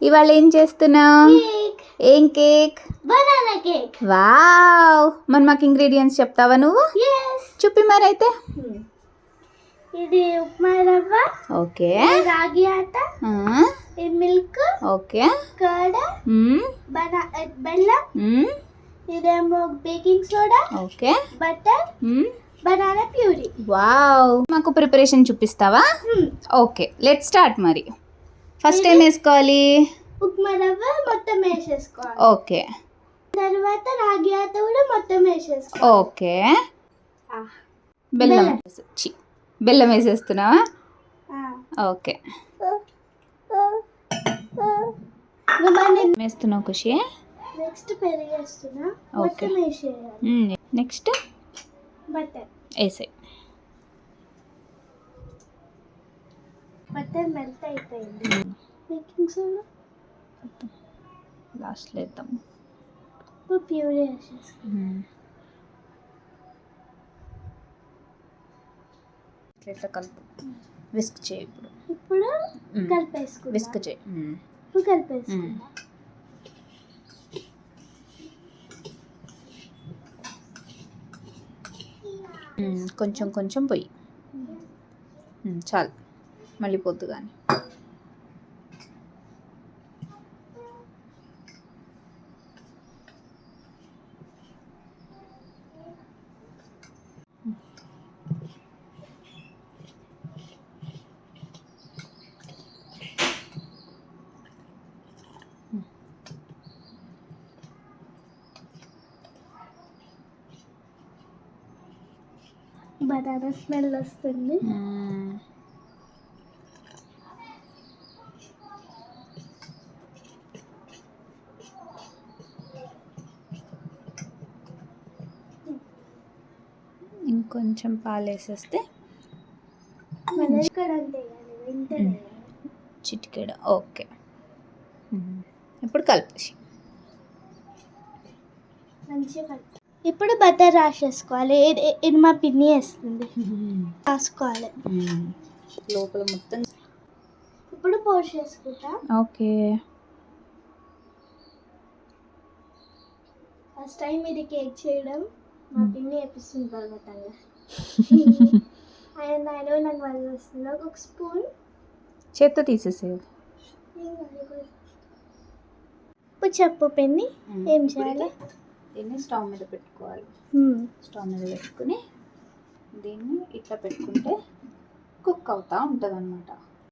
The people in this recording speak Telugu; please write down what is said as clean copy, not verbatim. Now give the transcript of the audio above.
ఇవాళ ఏం చేస్తున్నావు? ఏం కేక్? Banana cake. వావ్, మరి మాకు ఇంగ్రీడియంట్స్ చెప్తావా నువ్వు? చూపి మరి అయితే. ఇది ఉప్మా రవ్వ, ఓకే, రాగి ఆట, మిల్క్, ఓకే, కర్డ్, బెల్లం, ఇదేమో baking soda, okay, butter, banana puree. Wow, మాకు ప్రిపరేషన్ చూపిస్తావా? Okay, let's start. మరి ఫస్ట్ ఏం వేసుకోవాలి? ఉప్మా రవ్వ మొత్తం వేసేసుకోవాలి. ఓకే, తర్వాత రాగి ఆట కూడా మొత్తం వేసేసుకోవాలి. ఓకే, బెల్లం బెల్లం వేసేస్తున్నావా? ఓకే, వేస్తున్నావు ఖుషి? నెక్స్ట్ పెరుగు వేస్తున్నా. ఓకే, నెక్స్ట్ బటర్ వేసాయి. బటర్ మెల్ట్ అయిపోయింది. బేకింగ్ సోడా లాస్ట్లో వేద్దాం. ప్యూరీ వేసేసుకుంటాం. ఇట్లా కలుపు, విస్క్ చేయి. ఇప్పుడు కలిపేసుకుంటాం. విస్క్ చేయి. ఇప్పుడు కలిపేసుకుంటాం. కొంచెం కొంచెం పొయ్యి, చాలు, మళ్ళీ పొద్దు కానీ. బనానా స్మెల్ వస్తుంది. ఇంకొంచెం పాలు వేసేస్తే చిటికెడ. ఓకే, ఇప్పుడు కలిపేసి మంచిగా. ఇప్పుడు బటర్ రాసేసుకోవాలి. ఇది మా పిన్ని వేస్తుంది. రాసుకోవాలి లోపల మొత్తం. ఇప్పుడు పోసేసుకుంటా. ఓకే, ఫస్ట్ టైం ఇది కేక్ చేయడం మా పిన్ని వేపిస్తుంది బలవతంగా. ఆయన నాకు వాళ్ళు వస్తుంది. ఒక స్పూన్ చేత్తో తీసేసేది. ఇప్పుడు చెప్పు పిన్ని ఏం చేయాలి? దీన్ని స్టవ్ మీద పెట్టుకోవాలి. స్టవ్ మీద పెట్టుకుని దీన్ని ఇట్లా పెట్టుకుంటే కుక్ అవుతూ ఉంటుంది అన్నమాట.